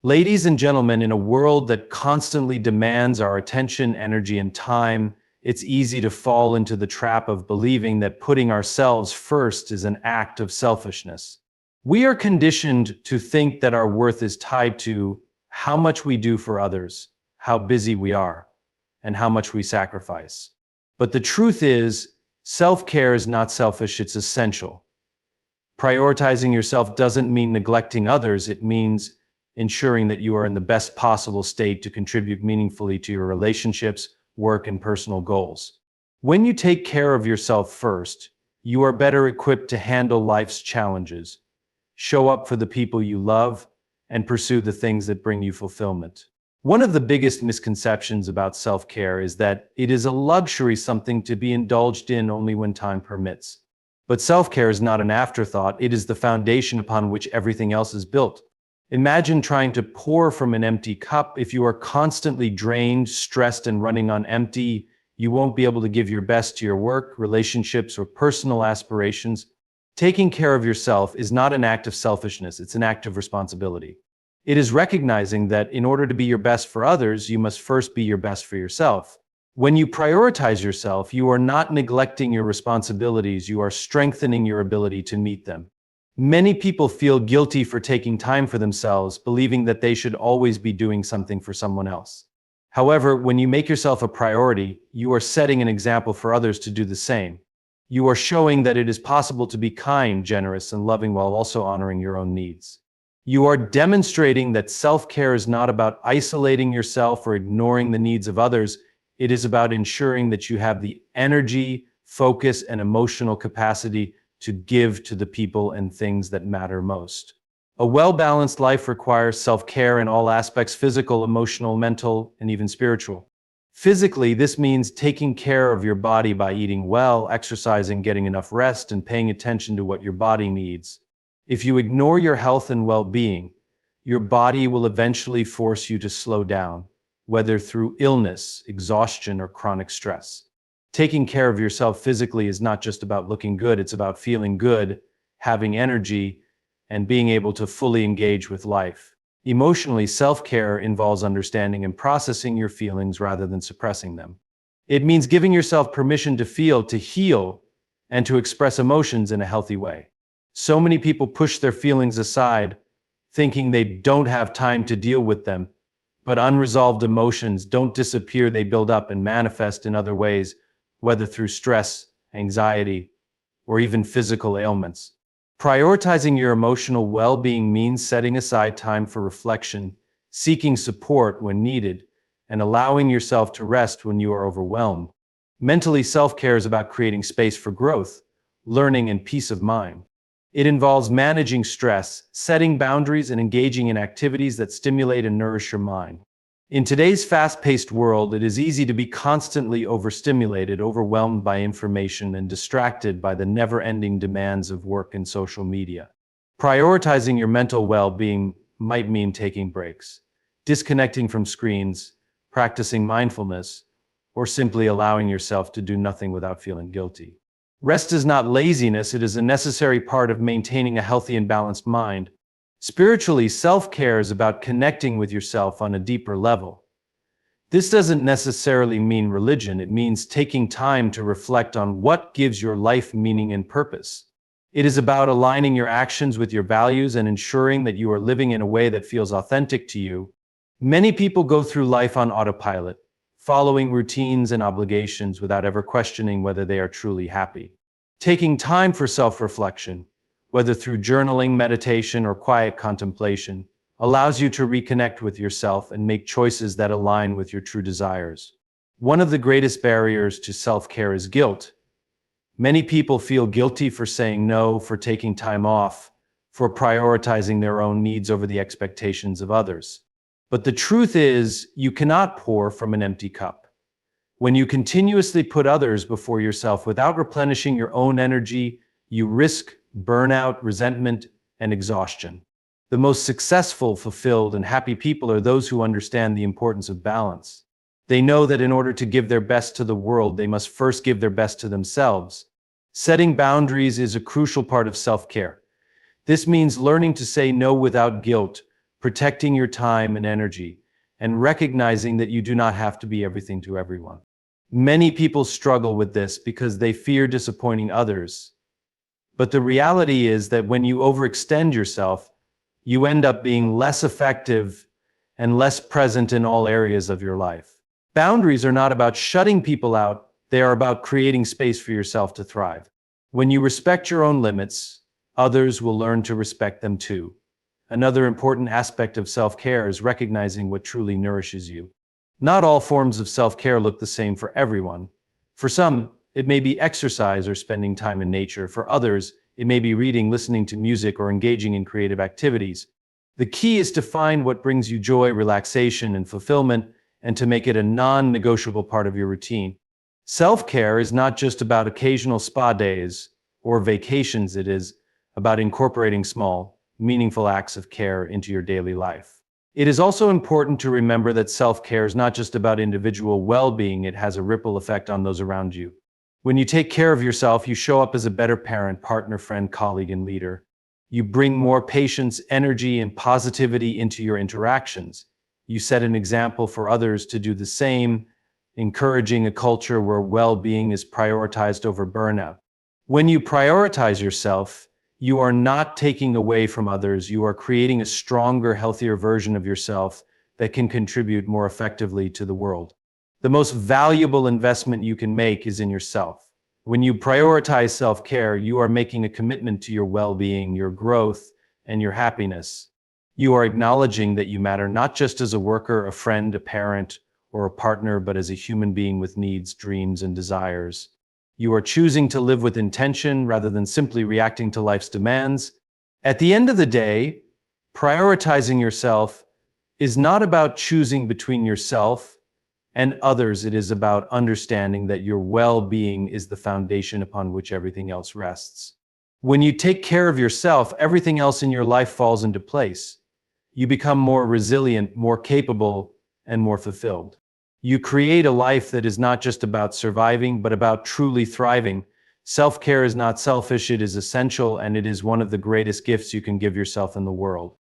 Ladies and gentlemen, in a world that constantly demands our attention, energy, and time, it's easy to fall into the trap of believing that putting ourselves first is an act of selfishness. We are conditioned to think that our worth is tied to how much we do for others, how busy we are, and how much we sacrifice. But the truth is, self-care is not selfish, it's essential. Prioritizing yourself doesn't mean neglecting others, it means ensuring that you are in the best possible state to contribute meaningfully to your relationships, work, and personal goals. When you take care of yourself first, you are better equipped to handle life's challenges, show up for the people you love, and pursue the things that bring you fulfillment. One of the biggest misconceptions about self-care is that it is a luxury, something to be indulged in only when time permits. But self-care is not an afterthought, it is the foundation upon which everything else is built. Imagine trying to pour from an empty cup. If you are constantly drained, stressed, and running on empty, you won't be able to give your best to your work, relationships, or personal aspirations. Taking care of yourself is not an act of selfishness, it's an act of responsibility. It is recognizing that in order to be your best for others, you must first be your best for yourself. When you prioritize yourself, you are not neglecting your responsibilities, you are strengthening your ability to meet them. Many people feel guilty for taking time for themselves, believing that they should always be doing something for someone else. However, when you make yourself a priority, you are setting an example for others to do the same. You are showing that it is possible to be kind, generous, and loving while also honoring your own needs. You are demonstrating that self-care is not about isolating yourself or ignoring the needs of others. It is about ensuring that you have the energy, focus, and emotional capacity to give to the people and things that matter most. A well-balanced life requires self-care in all aspects: physical, emotional, mental, and even spiritual. Physically, this means taking care of your body by eating well, exercising, getting enough rest, and paying attention to what your body needs. If you ignore your health and well-being, your body will eventually force you to slow down, whether through illness, exhaustion, or chronic stress. Taking care of yourself physically is not just about looking good, it's about feeling good, having energy, and being able to fully engage with life. Emotionally, self-care involves understanding and processing your feelings rather than suppressing them. It means giving yourself permission to feel, to heal, and to express emotions in a healthy way. So many people push their feelings aside, thinking they don't have time to deal with them. But unresolved emotions don't disappear, they build up and manifest in other ways, whether through stress, anxiety, or even physical ailments. Prioritizing your emotional well-being means setting aside time for reflection, seeking support when needed, and allowing yourself to rest when you are overwhelmed. Mentally, self-care is about creating space for growth, learning, and peace of mind. It involves managing stress, setting boundaries, and engaging in activities that stimulate and nourish your mind. In today's fast-paced world, it is easy to be constantly overstimulated, overwhelmed by information, and distracted by the never-ending demands of work and social media. Prioritizing your mental well-being might mean taking breaks, disconnecting from screens, practicing mindfulness, or simply allowing yourself to do nothing without feeling guilty. Rest is not laziness, it is a necessary part of maintaining a healthy and balanced mind. Spiritually, self-care is about connecting with yourself on a deeper level. This doesn't necessarily mean religion, it means taking time to reflect on what gives your life meaning and purpose. It is about aligning your actions with your values and ensuring that you are living in a way that feels authentic to you. Many people go through life on autopilot, following routines and obligations without ever questioning whether they are truly happy. Taking time for self-reflection, whether through journaling, meditation, or quiet contemplation, allows you to reconnect with yourself and make choices that align with your true desires. One of the greatest barriers to self-care is guilt. Many people feel guilty for saying no, for taking time off, for prioritizing their own needs over the expectations of others. But the truth is, you cannot pour from an empty cup. When you continuously put others before yourself without replenishing your own energy, you risk burnout, resentment, and exhaustion. The most successful, fulfilled, and happy people are those who understand the importance of balance. They know that in order to give their best to the world, they must first give their best to themselves. Setting boundaries is a crucial part of self-care. This means learning to say no without guilt, protecting your time and energy, and recognizing that you do not have to be everything to everyone. Many people struggle with this because they fear disappointing others. But the reality is that when you overextend yourself, you end up being less effective and less present in all areas of your life. Boundaries are not about shutting people out, they are about creating space for yourself to thrive. When you respect your own limits, others will learn to respect them too. Another important aspect of self-care is recognizing what truly nourishes you. Not all forms of self-care look the same for everyone. For some, it may be exercise or spending time in nature. For others, it may be reading, listening to music, or engaging in creative activities. The key is to find what brings you joy, relaxation, and fulfillment, and to make it a non-negotiable part of your routine. Self-care is not just about occasional spa days or vacations, it is about incorporating small, meaningful acts of care into your daily life. It is also important to remember that self-care is not just about individual well-being, it has a ripple effect on those around you. When you take care of yourself, you show up as a better parent, partner, friend, colleague, and leader. You bring more patience, energy, and positivity into your interactions. You set an example for others to do the same, encouraging a culture where well-being is prioritized over burnout. When you prioritize yourself, you are not taking away from others, you are creating a stronger, healthier version of yourself that can contribute more effectively to the world. The most valuable investment you can make is in yourself. When you prioritize self-care, you are making a commitment to your well-being, your growth, and your happiness. You are acknowledging that you matter not just as a worker, a friend, a parent, or a partner, but as a human being with needs, dreams, and desires. You are choosing to live with intention rather than simply reacting to life's demands. At the end of the day, prioritizing yourself is not about choosing between yourself and others. It is about understanding that your well-being is the foundation upon which everything else rests. When you take care of yourself, everything else in your life falls into place. You become more resilient, more capable, and more fulfilled. You create a life that is not just about surviving, but about truly thriving. Self-care is not selfish, it is essential, and it is one of the greatest gifts you can give yourself in the world.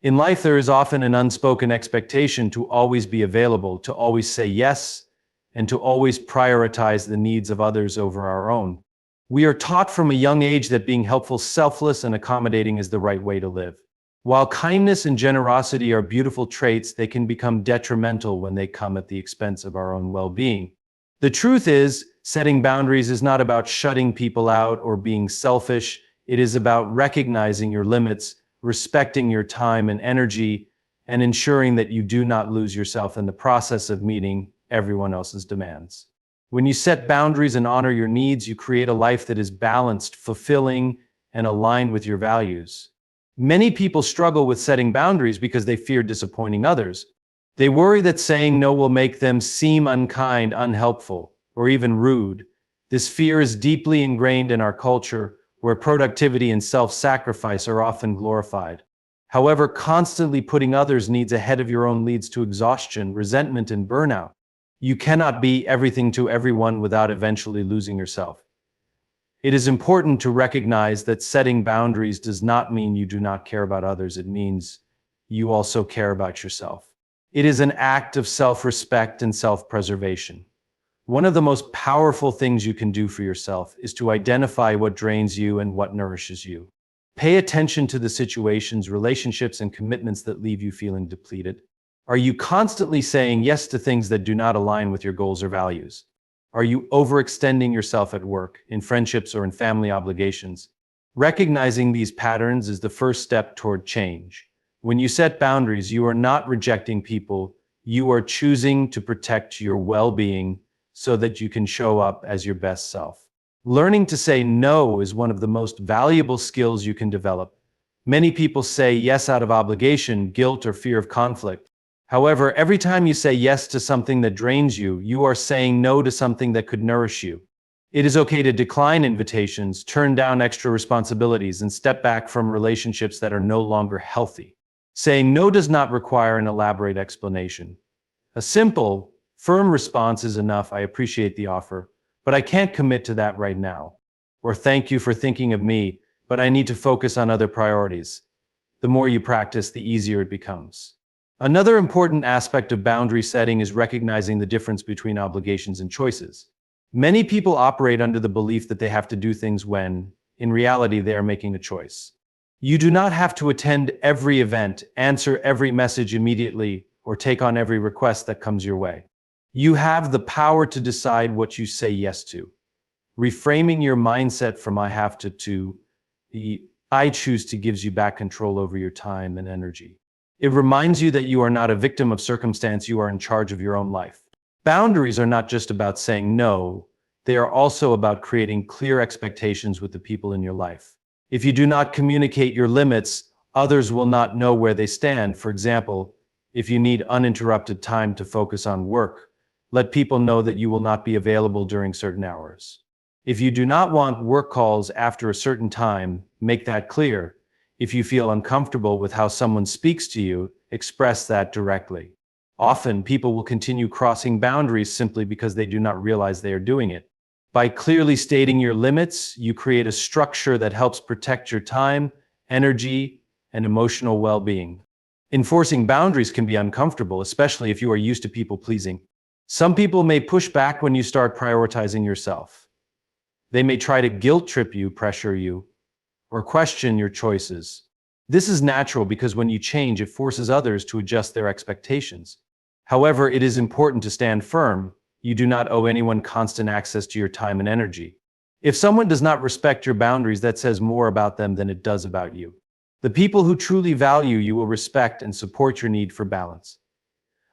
In life, there is often an unspoken expectation to always be available, to always say yes, and to always prioritize the needs of others over our own. We are taught from a young age that being helpful, selfless, and accommodating is the right way to live. While kindness and generosity are beautiful traits, they can become detrimental when they come at the expense of our own well-being. The truth is, setting boundaries is not about shutting people out or being selfish. It is about recognizing your limits, respecting your time and energy, and ensuring that you do not lose yourself in the process of meeting everyone else's demands. When you set boundaries and honor your needs, you create a life that is balanced, fulfilling, and aligned with your values. Many people struggle with setting boundaries because they fear disappointing others. They worry that saying no will make them seem unkind, unhelpful, or even rude. This fear is deeply ingrained in our culture, where productivity and self-sacrifice are often glorified. However, constantly putting others' needs ahead of your own leads to exhaustion, resentment, and burnout. You cannot be everything to everyone without eventually losing yourself. It is important to recognize that setting boundaries does not mean you do not care about others. It means you also care about yourself. It is an act of self-respect and self-preservation. One of the most powerful things you can do for yourself is to identify what drains you and what nourishes you. Pay attention to the situations, relationships, and commitments that leave you feeling depleted. Are you constantly saying yes to things that do not align with your goals or values? Are you overextending yourself at work, in friendships, or in family obligations? Recognizing these patterns is the first step toward change. When you set boundaries, you are not rejecting people, you are choosing to protect your well-being so that you can show up as your best self. Learning to say no is one of the most valuable skills you can develop. Many people say yes out of obligation, guilt, or fear of conflict. However, every time you say yes to something that drains you, you are saying no to something that could nourish you. It is okay to decline invitations, turn down extra responsibilities, and step back from relationships that are no longer healthy. Saying no does not require an elaborate explanation. A simple, firm response is enough. I appreciate the offer, but I can't commit to that right now. Or thank you for thinking of me, but I need to focus on other priorities. The more you practice, the easier it becomes. Another important aspect of boundary setting is recognizing the difference between obligations and choices. Many people operate under the belief that they have to do things when, in reality, they are making a choice. You do not have to attend every event, answer every message immediately, or take on every request that comes your way. You have the power to decide what you say yes to. Reframing your mindset from I have to the I choose to gives you back control over your time and energy. It reminds you that you are not a victim of circumstance, you are in charge of your own life. Boundaries are not just about saying no, they are also about creating clear expectations with the people in your life. If you do not communicate your limits, others will not know where they stand. For example, if you need uninterrupted time to focus on work, let people know that you will not be available during certain hours. If you do not want work calls after a certain time, make that clear. If you feel uncomfortable with how someone speaks to you, express that directly. Often, people will continue crossing boundaries simply because they do not realize they are doing it. By clearly stating your limits, you create a structure that helps protect your time, energy, and emotional well-being. Enforcing boundaries can be uncomfortable, especially if you are used to people pleasing. Some people may push back when you start prioritizing yourself. They may try to guilt trip you, pressure you, or question your choices. This is natural because when you change, it forces others to adjust their expectations. However, it is important to stand firm. You do not owe anyone constant access to your time and energy. If someone does not respect your boundaries, that says more about them than it does about you. The people who truly value you will respect and support your need for balance.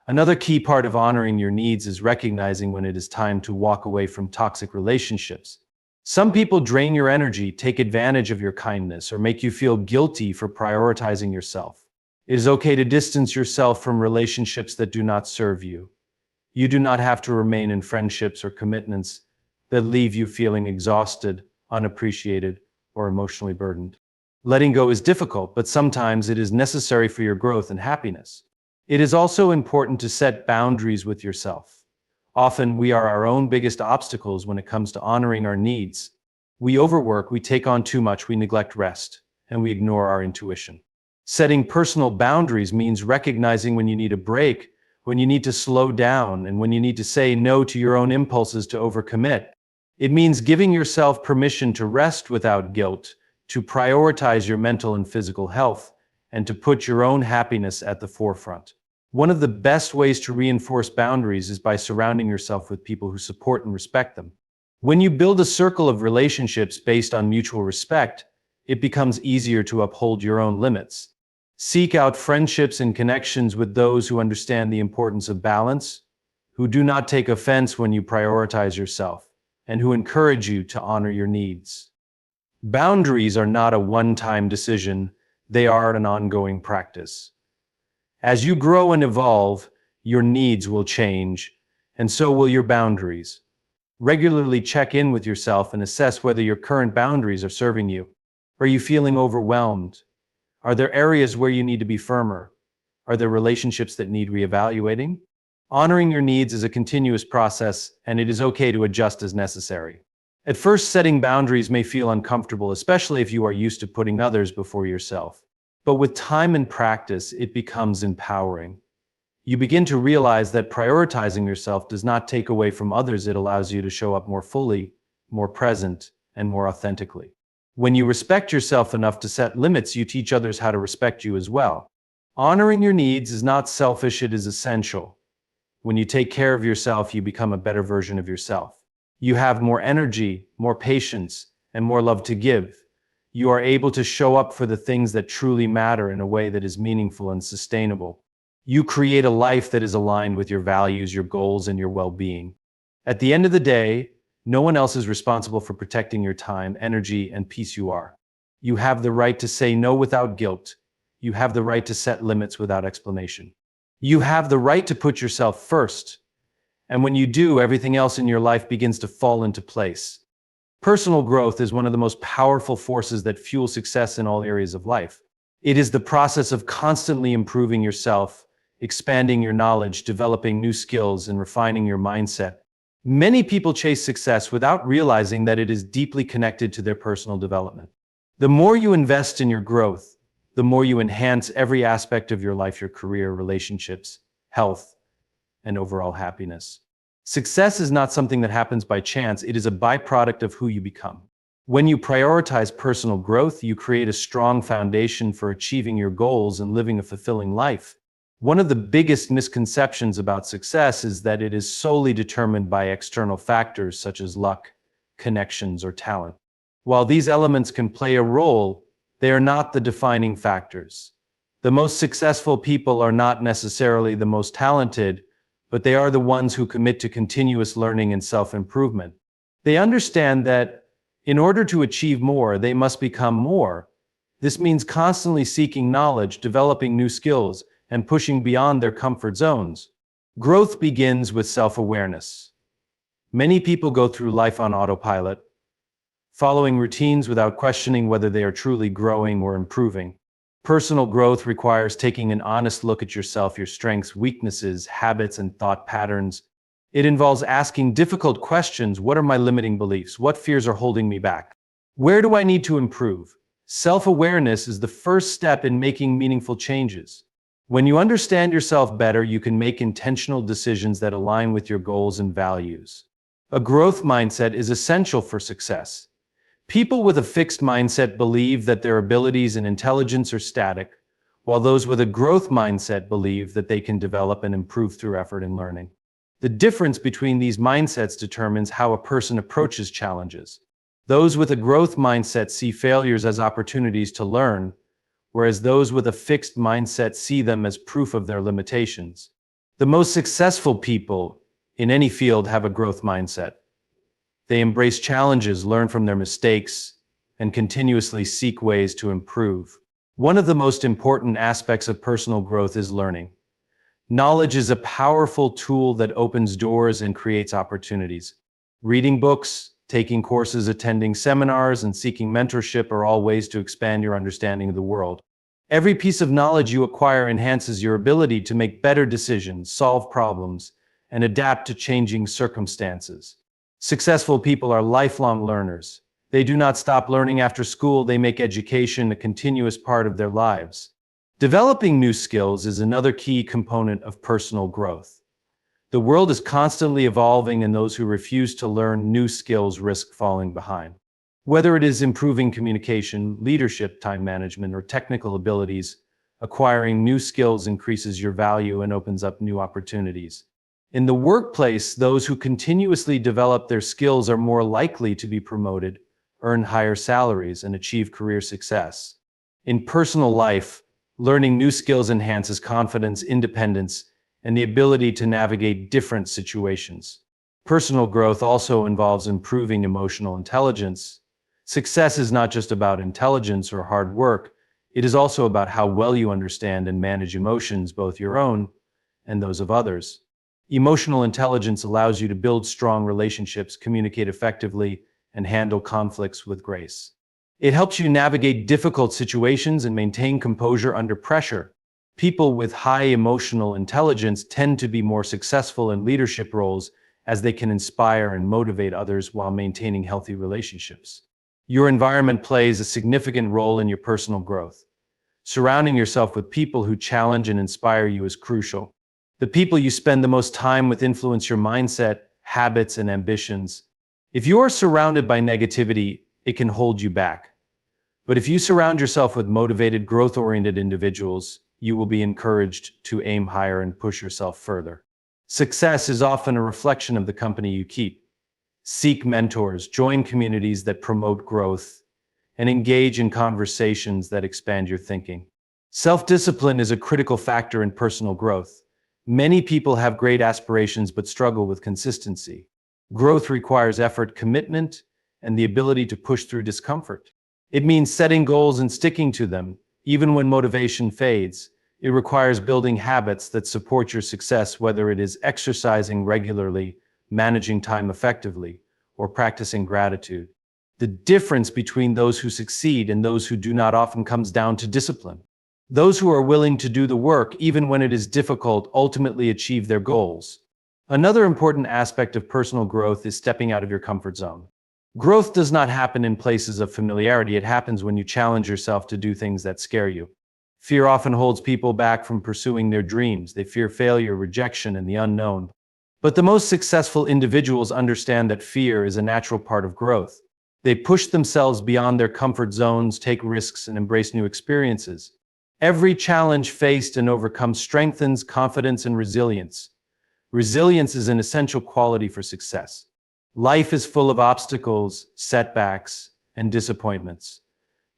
Another key part of honoring your needs is recognizing when it is time to walk away from toxic relationships. Some people drain your energy, take advantage of your kindness, or make you feel guilty for prioritizing yourself. It is okay to distance yourself from relationships that do not serve you. You do not have to remain in friendships or commitments that leave you feeling exhausted, unappreciated, or emotionally burdened. Letting go is difficult, but sometimes it is necessary for your growth and happiness. It is also important to set boundaries with yourself. Often, we are our own biggest obstacles when it comes to honoring our needs. We overwork, we take on too much, we neglect rest, and we ignore our intuition. Setting personal boundaries means recognizing when you need a break, when you need to slow down, and when you need to say no to your own impulses to overcommit. It means giving yourself permission to rest without guilt, to prioritize your mental and physical health, and to put your own happiness at the forefront. One of the best ways to reinforce boundaries is by surrounding yourself with people who support and respect them. When you build a circle of relationships based on mutual respect, it becomes easier to uphold your own limits. Seek out friendships and connections with those who understand the importance of balance, who do not take offense when you prioritize yourself, and who encourage you to honor your needs. Boundaries are not a one-time decision, they are an ongoing practice. As you grow and evolve, your needs will change, and so will your boundaries. Regularly check in with yourself and assess whether your current boundaries are serving you. Are you feeling overwhelmed? Are there areas where you need to be firmer? Are there relationships that need reevaluating? Honoring your needs is a continuous process, and it is okay to adjust as necessary. At first, setting boundaries may feel uncomfortable, especially if you are used to putting others before yourself. But with time and practice, it becomes empowering. You begin to realize that prioritizing yourself does not take away from others, it allows you to show up more fully, more present, and more authentically. When you respect yourself enough to set limits, you teach others how to respect you as well. Honoring your needs is not selfish, it is essential. When you take care of yourself, you become a better version of yourself. You have more energy, more patience, and more love to give. You are able to show up for the things that truly matter in a way that is meaningful and sustainable. You create a life that is aligned with your values, your goals, and your well-being. At the end of the day, no one else is responsible for protecting your time, energy, and peace. You are. You have the right to say no without guilt. You have the right to set limits without explanation. You have the right to put yourself first. And when you do, everything else in your life begins to fall into place. Personal growth is one of the most powerful forces that fuel success in all areas of life. It is the process of constantly improving yourself, expanding your knowledge, developing new skills, and refining your mindset. Many people chase success without realizing that it is deeply connected to their personal development. The more you invest in your growth, the the more you enhance every aspect of your life, your career, relationships, health, and overall happiness. Success is not something that happens by chance, it is a byproduct of who you become. When you prioritize personal growth, you create a strong foundation for achieving your goals and living a fulfilling life. One of the biggest misconceptions about success is that it is solely determined by external factors such as luck, connections, or talent. While these elements can play a role, they are not the defining factors. The most successful people are not necessarily the most talented, but they are the ones who commit to continuous learning and self-improvement. They understand that in order to achieve more, they must become more. This means constantly seeking knowledge, developing new skills, and pushing beyond their comfort zones. Growth begins with self-awareness. Many people go through life on autopilot, following routines without questioning whether they are truly growing or improving. Personal growth requires taking an honest look at yourself, your strengths, weaknesses, habits, and thought patterns. It involves asking difficult questions. What are my limiting beliefs? What fears are holding me back? Where do I need to improve? Self-awareness is the first step in making meaningful changes. When you understand yourself better, you can make intentional decisions that align with your goals and values. A growth mindset is essential for success. People with a fixed mindset believe that their abilities and intelligence are static, while those with a growth mindset believe that they can develop and improve through effort and learning. The difference between these mindsets determines how a person approaches challenges. Those with a growth mindset see failures as opportunities to learn, whereas those with a fixed mindset see them as proof of their limitations. The most successful people in any field have a growth mindset. They embrace challenges, learn from their mistakes, and continuously seek ways to improve. One of the most important aspects of personal growth is learning. Knowledge is a powerful tool that opens doors and creates opportunities. Reading books, taking courses, attending seminars, and seeking mentorship are all ways to expand your understanding of the world. Every piece of knowledge you acquire enhances your ability to make better decisions, solve problems, and adapt to changing circumstances. Successful people are lifelong learners. They do not stop learning after school, they make education a continuous part of their lives. Developing new skills is another key component of personal growth. The world is constantly evolving, and those who refuse to learn new skills risk falling behind. Whether it is improving communication, leadership, time management, or technical abilities, acquiring new skills increases your value and opens up new opportunities. In the workplace, those who continuously develop their skills are more likely to be promoted, earn higher salaries, and achieve career success. In personal life, learning new skills enhances confidence, independence, and the ability to navigate different situations. Personal growth also involves improving emotional intelligence. Success is not just about intelligence or hard work, it is also about how well you understand and manage emotions, both your own and those of others. Emotional intelligence allows you to build strong relationships, communicate effectively, and handle conflicts with grace. It helps you navigate difficult situations and maintain composure under pressure. People with high emotional intelligence tend to be more successful in leadership roles as they can inspire and motivate others while maintaining healthy relationships. Your environment plays a significant role in your personal growth. Surrounding yourself with people who challenge and inspire you is crucial. The people you spend the most time with influence your mindset, habits, and ambitions. If you are surrounded by negativity, it can hold you back. But if you surround yourself with motivated, growth-oriented individuals, you will be encouraged to aim higher and push yourself further. Success is often a reflection of the company you keep. Seek mentors, join communities that promote growth, and engage in conversations that expand your thinking. Self-discipline is a critical factor in personal growth. Many people have great aspirations but struggle with consistency. Growth requires effort, commitment, and the ability to push through discomfort. It means setting goals and sticking to them, even when motivation fades. It requires building habits that support your success, whether it is exercising regularly, managing time effectively, or practicing gratitude. The difference between those who succeed and those who do not often comes down to discipline. Those who are willing to do the work, even when it is difficult, ultimately achieve their goals. Another important aspect of personal growth is stepping out of your comfort zone. Growth does not happen in places of familiarity. It happens when you challenge yourself to do things that scare you. Fear often holds people back from pursuing their dreams. They fear failure, rejection, and the unknown. But the most successful individuals understand that fear is a natural part of growth. They push themselves beyond their comfort zones, take risks, and embrace new experiences. Every challenge faced and overcome strengthens confidence and resilience. Resilience is an essential quality for success. Life is full of obstacles, setbacks, and disappointments.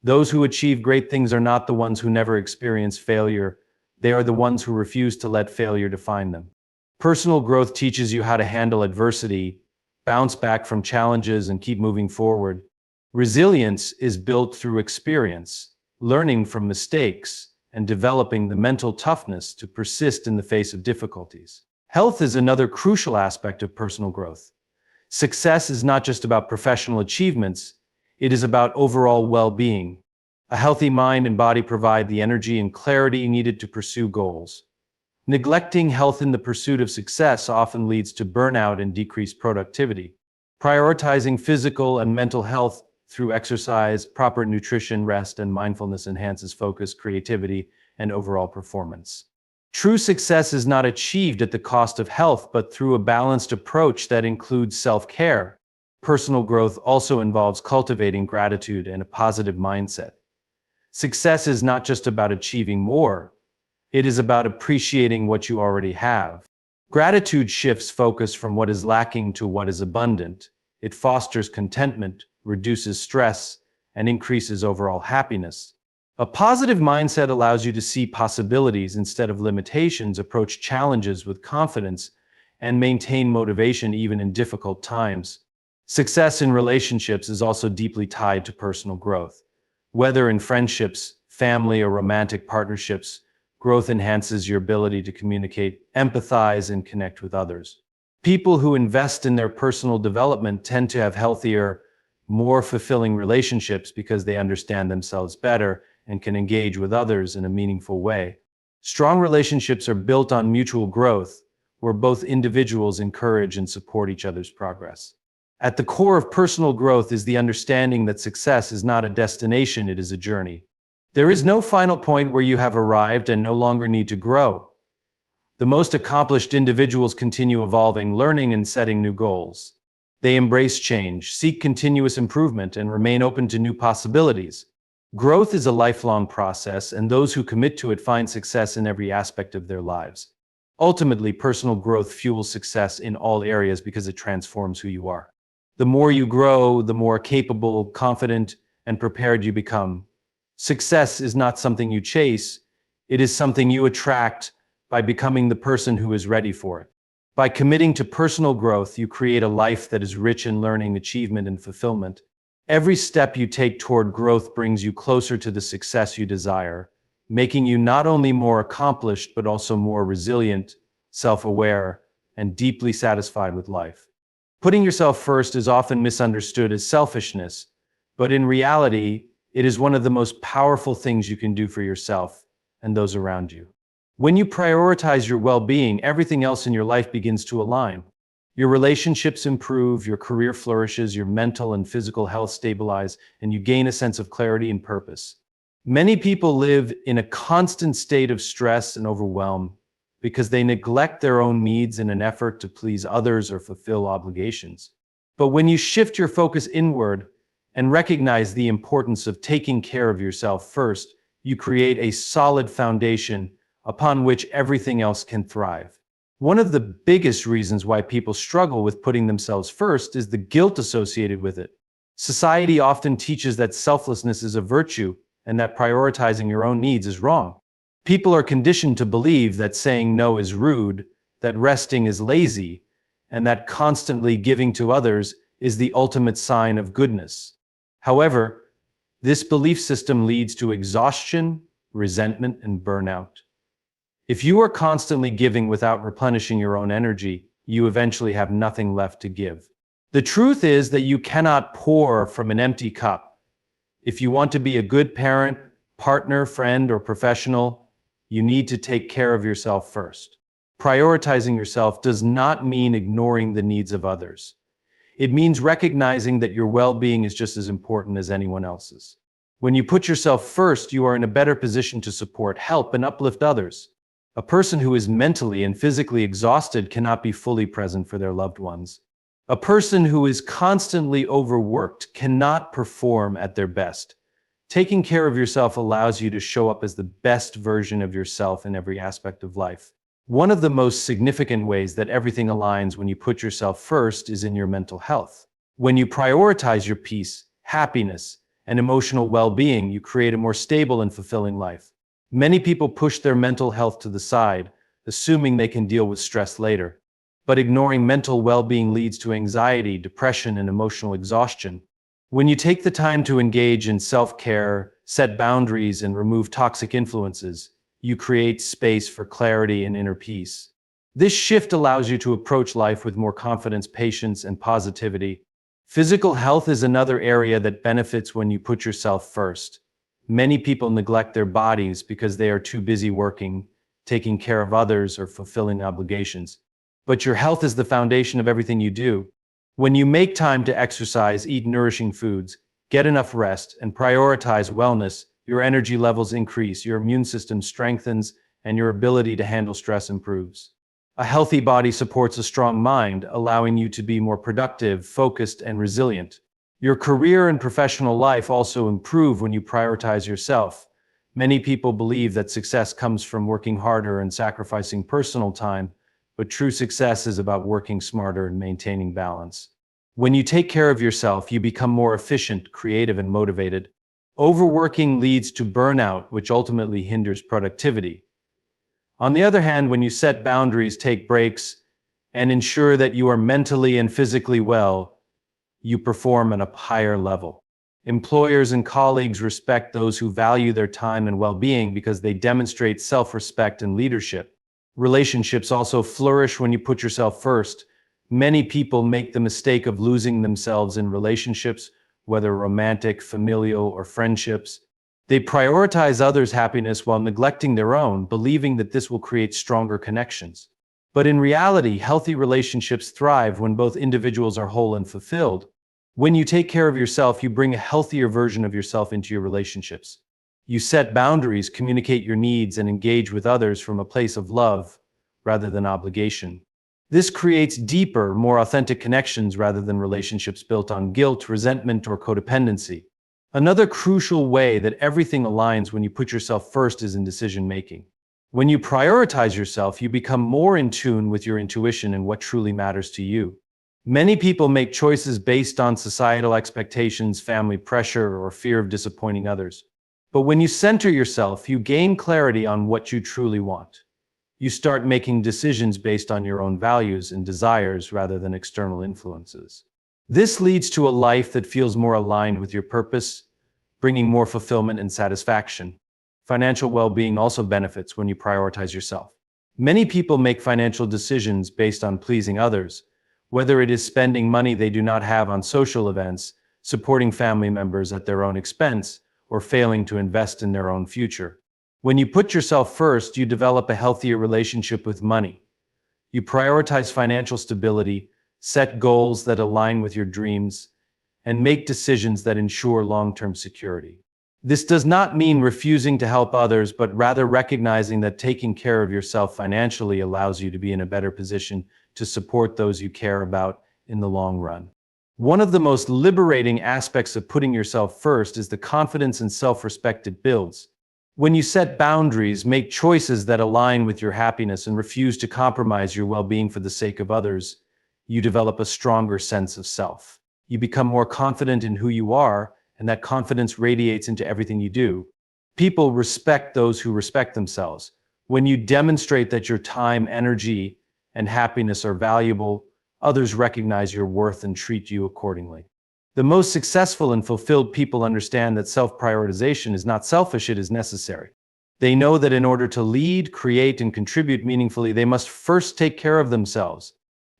Those who achieve great things are not the ones who never experience failure. They are the ones who refuse to let failure define them. Personal growth teaches you how to handle adversity, bounce back from challenges, and keep moving forward. Resilience is built through experience, learning from mistakes, and developing the mental toughness to persist in the face of difficulties. Health is another crucial aspect of personal growth. Success is not just about professional achievements, it is about overall well-being. A healthy mind and body provide the energy and clarity needed to pursue goals. Neglecting health in the pursuit of success often leads to burnout and decreased productivity. Prioritizing physical and mental health through exercise, proper nutrition, rest, and mindfulness enhances focus, creativity, and overall performance. True success is not achieved at the cost of health, but through a balanced approach that includes self-care. Personal growth also involves cultivating gratitude and a positive mindset. Success is not just about achieving more, it is about appreciating what you already have. Gratitude shifts focus from what is lacking to what is abundant. It fosters contentment, reduces stress, and increases overall happiness. A positive mindset allows you to see possibilities instead of limitations, approach challenges with confidence, and maintain motivation even in difficult times. Success in relationships is also deeply tied to personal growth. Whether in friendships, family, or romantic partnerships, growth enhances your ability to communicate, empathize, and connect with others. People who invest in their personal development tend to have healthier, more fulfilling relationships because they understand themselves better and can engage with others in a meaningful way. Strong relationships are built on mutual growth, where both individuals encourage and support each other's progress. At the core of personal growth is the understanding that success is not a destination, it is a journey. There is no final point where you have arrived and no longer need to grow. The most accomplished individuals continue evolving, learning, and setting new goals. They embrace change, seek continuous improvement, and remain open to new possibilities. Growth is a lifelong process, and those who commit to it find success in every aspect of their lives. Ultimately, personal growth fuels success in all areas because it transforms who you are. The more you grow, the more capable, confident, and prepared you become. Success is not something you chase, it is something you attract by becoming the person who is ready for it. By committing to personal growth, you create a life that is rich in learning, achievement, and fulfillment. Every step you take toward growth brings you closer to the success you desire, making you not only more accomplished, but also more resilient, self-aware, and deeply satisfied with life. Putting yourself first is often misunderstood as selfishness, but in reality, it is one of the most powerful things you can do for yourself and those around you. When you prioritize your well-being, everything else in your life begins to align. Your relationships improve, your career flourishes, your mental and physical health stabilize, and you gain a sense of clarity and purpose. Many people live in a constant state of stress and overwhelm because they neglect their own needs in an effort to please others or fulfill obligations. But when you shift your focus inward and recognize the importance of taking care of yourself first, you create a solid foundation upon which everything else can thrive. One of the biggest reasons why people struggle with putting themselves first is the guilt associated with it. Society often teaches that selflessness is a virtue and that prioritizing your own needs is wrong. People are conditioned to believe that saying no is rude, that resting is lazy, and that constantly giving to others is the ultimate sign of goodness. However, this belief system leads to exhaustion, resentment, and burnout. If you are constantly giving without replenishing your own energy, you eventually have nothing left to give. The truth is that you cannot pour from an empty cup. If you want to be a good parent, partner, friend, or professional, you need to take care of yourself first. Prioritizing yourself does not mean ignoring the needs of others. It means recognizing that your well-being is just as important as anyone else's. When you put yourself first, you are in a better position to support, help, and uplift others. A person who is mentally and physically exhausted cannot be fully present for their loved ones. A person who is constantly overworked cannot perform at their best. Taking care of yourself allows you to show up as the best version of yourself in every aspect of life. One of the most significant ways that everything aligns when you put yourself first is in your mental health. When you prioritize your peace, happiness, and emotional well-being, you create a more stable and fulfilling life. Many people push their mental health to the side, assuming they can deal with stress later. But ignoring mental well-being leads to anxiety, depression, and emotional exhaustion. When you take the time to engage in self-care, set boundaries, and remove toxic influences, you create space for clarity and inner peace. This shift allows you to approach life with more confidence, patience, and positivity. Physical health is another area that benefits when you put yourself first. Many people neglect their bodies because they are too busy working, taking care of others, or fulfilling obligations. But your health is the foundation of everything you do. When you make time to exercise, eat nourishing foods, get enough rest, and prioritize wellness, your energy levels increase, your immune system strengthens, and your ability to handle stress improves. A healthy body supports a strong mind, allowing you to be more productive, focused, and resilient. Your career and professional life also improve when you prioritize yourself. Many people believe that success comes from working harder and sacrificing personal time, but true success is about working smarter and maintaining balance. When you take care of yourself, you become more efficient, creative, and motivated. Overworking leads to burnout, which ultimately hinders productivity. On the other hand, when you set boundaries, take breaks, and ensure that you are mentally and physically well, you perform at a higher level. Employers and colleagues respect those who value their time and well-being because they demonstrate self-respect and leadership. Relationships also flourish when you put yourself first. Many people make the mistake of losing themselves in relationships, whether romantic, familial, or friendships. They prioritize others' happiness while neglecting their own, believing that this will create stronger connections. But in reality, healthy relationships thrive when both individuals are whole and fulfilled. When you take care of yourself, you bring a healthier version of yourself into your relationships. You set boundaries, communicate your needs, and engage with others from a place of love rather than obligation. This creates deeper, more authentic connections rather than relationships built on guilt, resentment, or codependency. Another crucial way that everything aligns when you put yourself first is in decision-making. When you prioritize yourself, you become more in tune with your intuition and what truly matters to you. Many people make choices based on societal expectations, family pressure, or fear of disappointing others. But when you center yourself, you gain clarity on what you truly want. You start making decisions based on your own values and desires rather than external influences. This leads to a life that feels more aligned with your purpose, bringing more fulfillment and satisfaction. Financial well-being also benefits when you prioritize yourself. Many people make financial decisions based on pleasing others, whether it is spending money they do not have on social events, supporting family members at their own expense, or failing to invest in their own future. When you put yourself first, you develop a healthier relationship with money. You prioritize financial stability, set goals that align with your dreams, and make decisions that ensure long-term security. This does not mean refusing to help others, but rather recognizing that taking care of yourself financially allows you to be in a better position to support those you care about in the long run. One of the most liberating aspects of putting yourself first is the confidence and self-respect it builds. When you set boundaries, make choices that align with your happiness, and refuse to compromise your well-being for the sake of others, you develop a stronger sense of self. You become more confident in who you are, and that confidence radiates into everything you do. People respect those who respect themselves. When you demonstrate that your time, energy, and happiness are valuable, others recognize your worth and treat you accordingly. The most successful and fulfilled people understand that self-prioritization is not selfish, it is necessary. They know that in order to lead, create, and contribute meaningfully, they must first take care of themselves.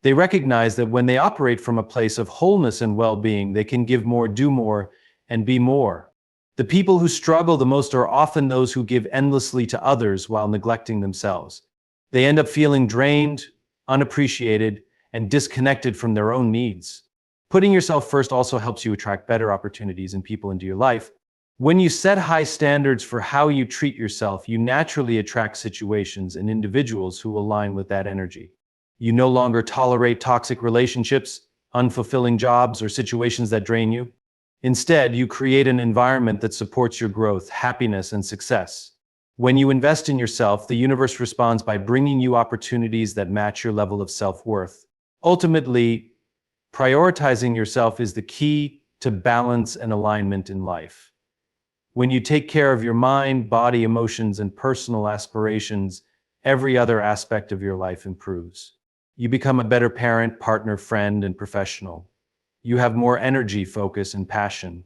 They recognize that when they operate from a place of wholeness and well-being, they can give more, do more, and be more. The people who struggle the most are often those who give endlessly to others while neglecting themselves. They end up feeling drained, unappreciated, and disconnected from their own needs. Putting yourself first also helps you attract better opportunities and people into your life. When you set high standards for how you treat yourself, you naturally attract situations and individuals who align with that energy. You no longer tolerate toxic relationships, unfulfilling jobs, or situations that drain you. Instead, you create an environment that supports your growth, happiness, and success. When you invest in yourself, the universe responds by bringing you opportunities that match your level of self-worth. Ultimately, prioritizing yourself is the key to balance and alignment in life. When you take care of your mind, body, emotions, and personal aspirations, every other aspect of your life improves. You become a better parent, partner, friend, and professional. You have more energy, focus, and passion.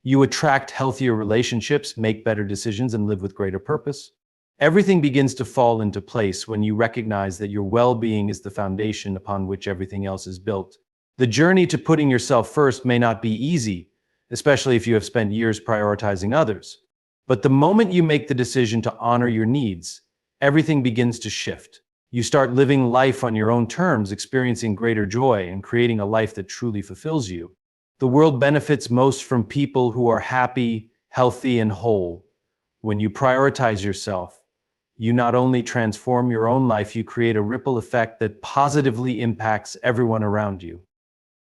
You attract healthier relationships, make better decisions, and live with greater purpose. Everything begins to fall into place when you recognize that your well-being is the foundation upon which everything else is built. The journey to putting yourself first may not be easy, especially if you have spent years prioritizing others. But the moment you make the decision to honor your needs, everything begins to shift. You start living life on your own terms, experiencing greater joy, and creating a life that truly fulfills you. The world benefits most from people who are happy, healthy, and whole. When you prioritize yourself, you not only transform your own life, you create a ripple effect that positively impacts everyone around you.